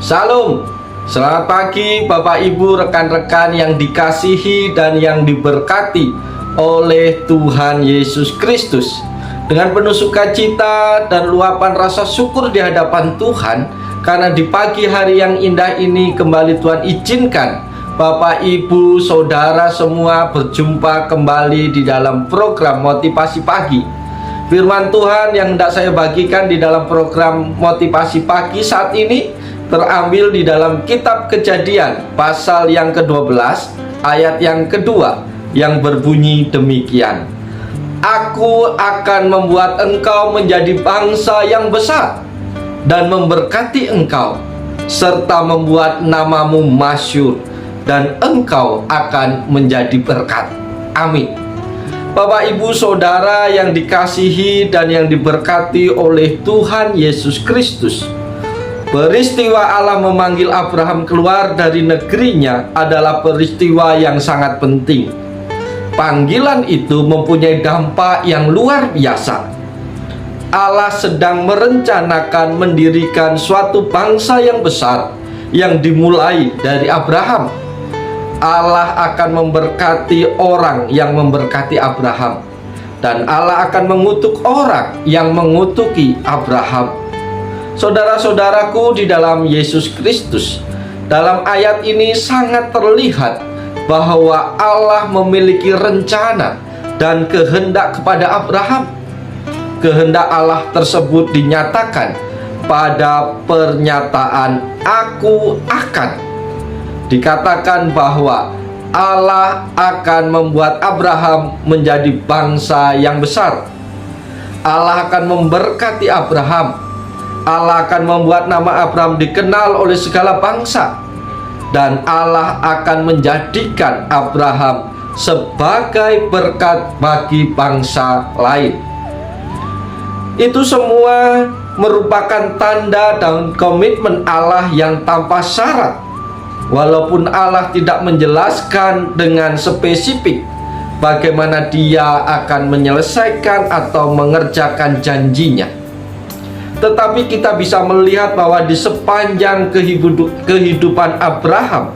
Salam, selamat pagi Bapak Ibu, rekan-rekan yang dikasihi dan yang diberkati oleh Tuhan Yesus Kristus. Dengan penuh sukacita dan luapan rasa syukur di hadapan Tuhan, karena di pagi hari yang indah ini kembali Tuhan izinkan Bapak Ibu Saudara semua berjumpa kembali di dalam program Motivasi Pagi. Firman Tuhan yang hendak saya bagikan di dalam program Motivasi Pagi saat ini terambil di dalam kitab Kejadian pasal yang ke-12 ayat yang kedua yang berbunyi demikian: Aku akan membuat engkau menjadi bangsa yang besar dan memberkati engkau, serta membuat namamu masyhur, dan engkau akan menjadi berkat. Amin. Bapak Ibu Saudara yang dikasihi dan yang diberkati oleh Tuhan Yesus Kristus, peristiwa Allah memanggil Abraham keluar dari negerinya adalah peristiwa yang sangat penting. Panggilan itu mempunyai dampak yang luar biasa. Allah sedang merencanakan mendirikan suatu bangsa yang besar yang dimulai dari Abraham. Allah akan memberkati orang yang memberkati Abraham, dan Allah akan mengutuk orang yang mengutuki Abraham. Saudara-saudaraku di dalam Yesus Kristus, dalam ayat ini sangat terlihat bahwa Allah memiliki rencana dan kehendak kepada Abraham. Kehendak Allah tersebut dinyatakan pada pernyataan "Aku akan". Dikatakan bahwa Allah akan membuat Abraham menjadi bangsa yang besar. Allah akan memberkati Abraham. Allah akan membuat nama Abraham dikenal oleh segala bangsa. Dan Allah akan menjadikan Abraham sebagai berkat bagi bangsa lain. Itu semua merupakan tanda dan komitmen Allah yang tanpa syarat. Walaupun Allah tidak menjelaskan dengan spesifik bagaimana Dia akan menyelesaikan atau mengerjakan janjinya, tetapi kita bisa melihat bahwa di sepanjang kehidupan Abraham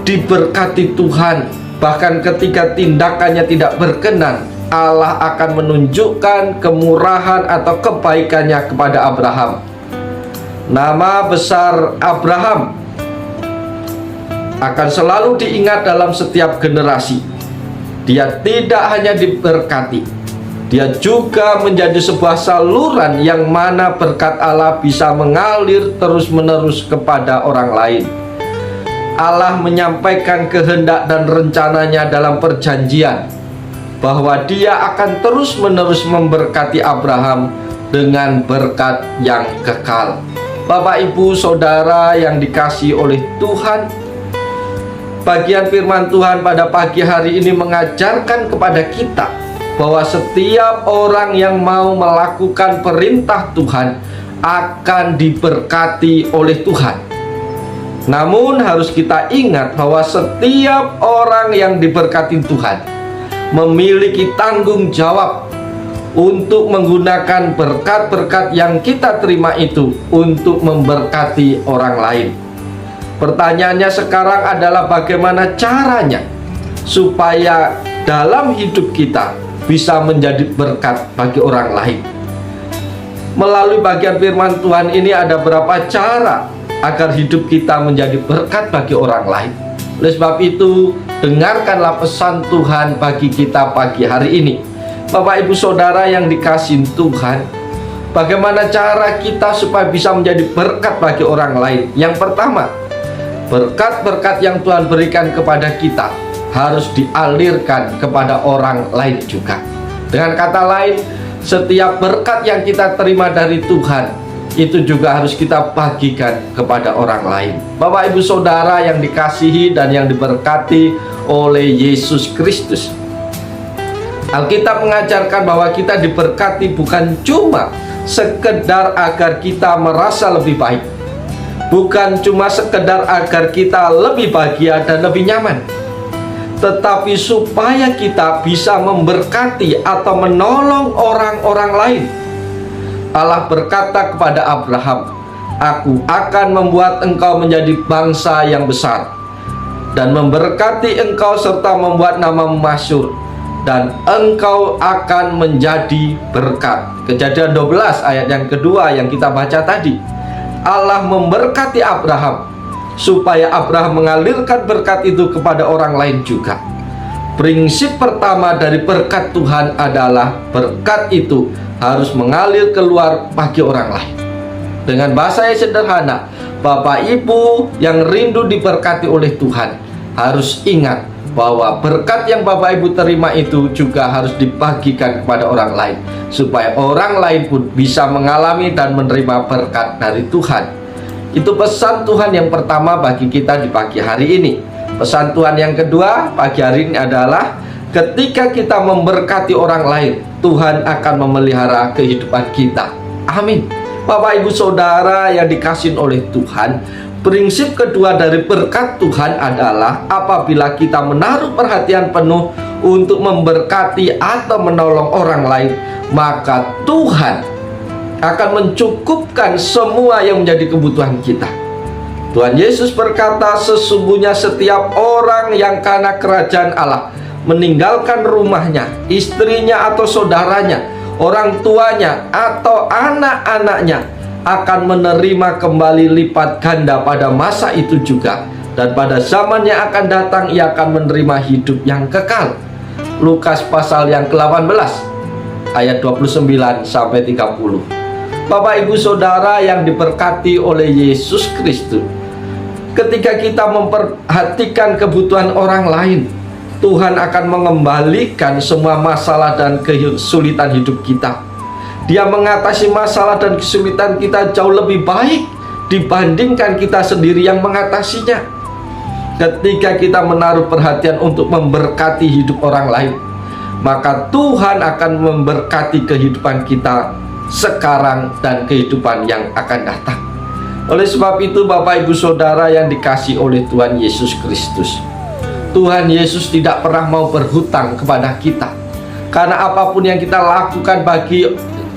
diberkati Tuhan. Bahkan ketika tindakannya tidak berkenan, Allah akan menunjukkan kemurahan atau kebaikannya kepada Abraham. Nama besar Abraham akan selalu diingat dalam setiap generasi. Dia tidak hanya diberkati, dia juga menjadi sebuah saluran yang mana berkat Allah bisa mengalir terus-menerus kepada orang lain. Allah menyampaikan kehendak dan rencananya dalam perjanjian bahwa Dia akan terus-menerus memberkati Abraham dengan berkat yang kekal. Bapak Ibu Saudara yang dikasihi oleh Tuhan, bagian firman Tuhan pada pagi hari ini mengajarkan kepada kita bahwa setiap orang yang mau melakukan perintah Tuhan akan diberkati oleh Tuhan. Namun harus kita ingat bahwa setiap orang yang diberkati Tuhan memiliki tanggung jawab untuk menggunakan berkat-berkat yang kita terima itu untuk memberkati orang lain. Pertanyaannya sekarang adalah bagaimana caranya supaya dalam hidup kita bisa menjadi berkat bagi orang lain. Melalui bagian firman Tuhan ini ada berapa cara agar hidup kita menjadi berkat bagi orang lain. Oleh sebab itu, dengarkanlah pesan Tuhan bagi kita pagi hari ini. Bapak Ibu Saudara yang dikasihi Tuhan, bagaimana cara kita supaya bisa menjadi berkat bagi orang lain? Yang pertama, berkat-berkat yang Tuhan berikan kepada kita harus dialirkan kepada orang lain juga. Dengan kata lain, setiap berkat yang kita terima dari Tuhan itu juga harus kita bagikan kepada orang lain. Bapak Ibu Saudara yang dikasihi dan yang diberkati oleh Yesus Kristus, Alkitab mengajarkan bahwa kita diberkati bukan cuma sekedar agar kita merasa lebih baik, bukan cuma sekedar agar kita lebih bahagia dan lebih nyaman, tetapi supaya kita bisa memberkati atau menolong orang-orang lain. Allah berkata kepada Abraham, Aku akan membuat engkau menjadi bangsa yang besar, dan memberkati engkau serta membuat namamu masyhur, dan engkau akan menjadi berkat. Kejadian 12 ayat yang kedua yang kita baca tadi. Allah memberkati Abraham supaya Abraham mengalirkan berkat itu kepada orang lain juga. Prinsip pertama dari berkat Tuhan adalah berkat itu harus mengalir keluar bagi orang lain. Dengan bahasa yang sederhana, Bapak Ibu yang rindu diberkati oleh Tuhan harus ingat bahwa berkat yang Bapak Ibu terima itu juga harus dibagikan kepada orang lain, supaya orang lain pun bisa mengalami dan menerima berkat dari Tuhan. Itu pesan Tuhan yang pertama bagi kita di pagi hari ini. Pesan Tuhan yang kedua pagi hari ini adalah ketika kita memberkati orang lain, Tuhan akan memelihara kehidupan kita. Amin. Bapak Ibu Saudara yang dikasihi oleh Tuhan, prinsip kedua dari berkat Tuhan adalah apabila kita menaruh perhatian penuh untuk memberkati atau menolong orang lain, maka Tuhan akan mencukupkan semua yang menjadi kebutuhan kita. Tuhan Yesus berkata, sesungguhnya setiap orang yang karena kerajaan Allah meninggalkan rumahnya, istrinya atau saudaranya, orang tuanya atau anak-anaknya, akan menerima kembali lipat ganda pada masa itu juga, dan pada zaman yang akan datang ia akan menerima hidup yang kekal. Lukas pasal yang ke-18 ayat 29 sampai 30. Bapak Ibu Saudara yang diberkati oleh Yesus Kristus, ketika kita memperhatikan kebutuhan orang lain, Tuhan akan mengembalikan semua masalah dan kesulitan hidup kita. Dia mengatasi masalah dan kesulitan kita jauh lebih baik dibandingkan kita sendiri yang mengatasinya. Ketika kita menaruh perhatian untuk memberkati hidup orang lain, maka Tuhan akan memberkati kehidupan kita sekarang dan kehidupan yang akan datang. Oleh sebab itu Bapak Ibu Saudara yang dikasihi oleh Tuhan Yesus Kristus, Tuhan Yesus tidak pernah mau berhutang kepada kita. Karena apapun yang kita lakukan bagi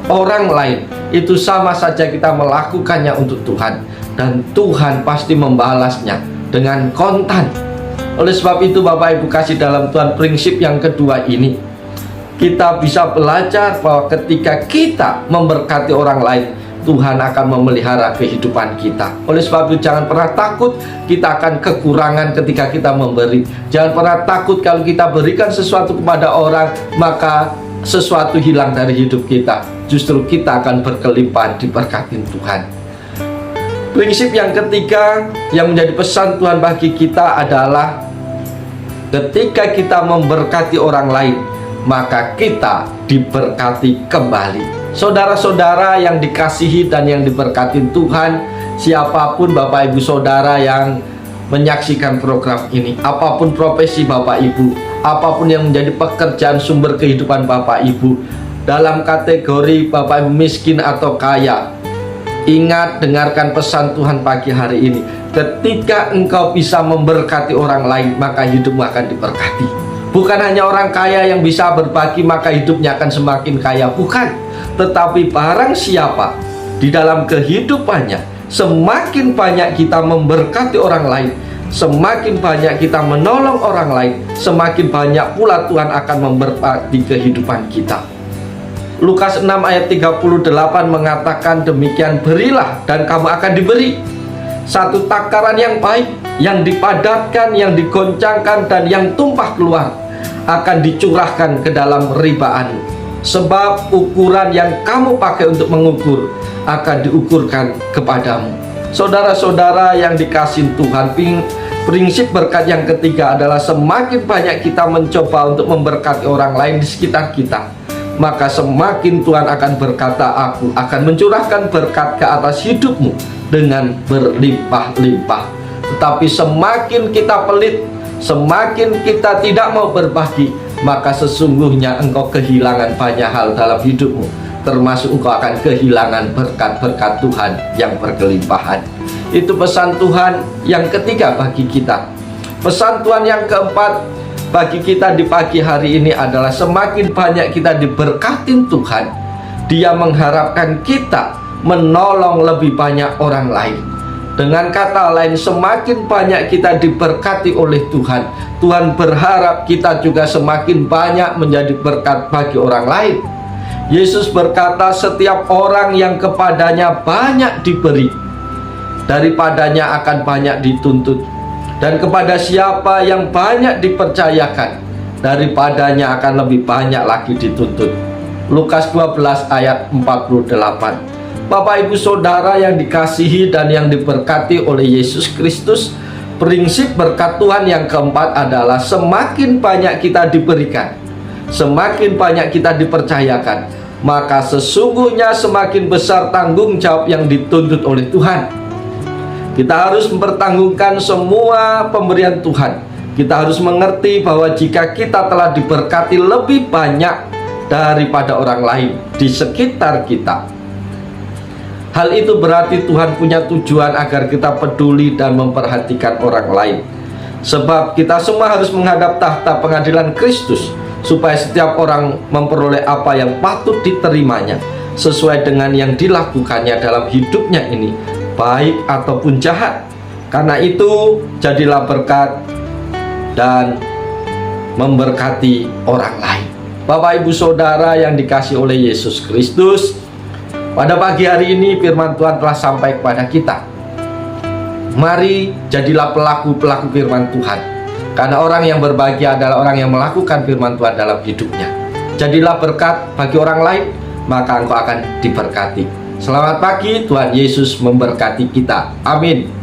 orang lain, itu sama saja kita melakukannya untuk Tuhan, dan Tuhan pasti membalasnya dengan kontan. Oleh sebab itu Bapak Ibu kasih dalam Tuhan, prinsip yang kedua ini kita bisa belajar bahwa ketika kita memberkati orang lain, Tuhan akan memelihara kehidupan kita. Oleh sebab itu jangan pernah takut kita akan kekurangan ketika kita memberi. Jangan pernah takut kalau kita berikan sesuatu kepada orang maka sesuatu hilang dari hidup kita. Justru kita akan berkelimpahan diberkatin Tuhan. Prinsip yang ketiga yang menjadi pesan Tuhan bagi kita adalah ketika kita memberkati orang lain, maka kita diberkati kembali. Saudara-saudara yang dikasihi dan yang diberkati Tuhan, siapapun Bapak Ibu Saudara yang menyaksikan program ini, apapun profesi Bapak Ibu, apapun yang menjadi pekerjaan sumber kehidupan Bapak Ibu, dalam kategori Bapak Ibu miskin atau kaya, ingat, dengarkan pesan Tuhan pagi hari ini. Ketika engkau bisa memberkati orang lain, maka hidupmu akan diberkati. Bukan hanya orang kaya yang bisa berbagi maka hidupnya akan semakin kaya, bukan. Tetapi barang siapa di dalam kehidupannya semakin banyak kita memberkati orang lain, semakin banyak kita menolong orang lain, semakin banyak pula Tuhan akan memberkati kehidupan kita. Lukas 6 ayat 38 mengatakan demikian, berilah dan kamu akan diberi. Satu takaran yang baik, yang dipadatkan, yang digoncangkan dan yang tumpah keluar akan dicurahkan ke dalam ribaan. Sebab ukuran yang kamu pakai untuk mengukur akan diukurkan kepadamu. Saudara-saudara yang dikasihi Tuhan, prinsip berkat yang ketiga adalah semakin banyak kita mencoba untuk memberkati orang lain di sekitar kita, maka semakin Tuhan akan berkata, aku akan mencurahkan berkat ke atas hidupmu dengan berlimpah-limpah. Tetapi semakin kita pelit, semakin kita tidak mau berbagi, maka sesungguhnya engkau kehilangan banyak hal dalam hidupmu, termasuk engkau akan kehilangan berkat-berkat Tuhan yang berkelimpahan. Itu pesan Tuhan yang ketiga bagi kita. Pesan Tuhan yang keempat bagi kita di pagi hari ini adalah semakin banyak kita diberkatin Tuhan, Dia mengharapkan kita menolong lebih banyak orang lain. Dengan kata lain, semakin banyak kita diberkati oleh Tuhan, Tuhan berharap kita juga semakin banyak menjadi berkat bagi orang lain. Yesus berkata, setiap orang yang kepadanya banyak diberi, daripadanya akan banyak dituntut. Dan kepada siapa yang banyak dipercayakan, daripadanya akan lebih banyak lagi dituntut. Lukas 12 ayat 48. Bapak Ibu Saudara yang dikasihi dan yang diberkati oleh Yesus Kristus, prinsip berkat Tuhan yang keempat adalah semakin banyak kita diberikan, semakin banyak kita dipercayakan, maka sesungguhnya semakin besar tanggung jawab yang dituntut oleh Tuhan. Kita harus mempertanggungan semua pemberian Tuhan. Kita harus mengerti bahwa jika kita telah diberkati lebih banyak daripada orang lain di sekitar kita, hal itu berarti Tuhan punya tujuan agar kita peduli dan memperhatikan orang lain. Sebab kita semua harus menghadap tahta pengadilan Kristus, supaya setiap orang memperoleh apa yang patut diterimanya sesuai dengan yang dilakukannya dalam hidupnya ini, baik ataupun jahat. Karena itu, jadilah berkat dan memberkati orang lain. Bapak Ibu Saudara yang dikasihi oleh Yesus Kristus, pada pagi hari ini firman Tuhan telah sampai kepada kita. Mari jadilah pelaku-pelaku firman Tuhan, karena orang yang berbahagia adalah orang yang melakukan firman Tuhan dalam hidupnya. Jadilah berkat bagi orang lain, maka engkau akan diberkati. Selamat pagi, Tuhan Yesus memberkati kita. Amin.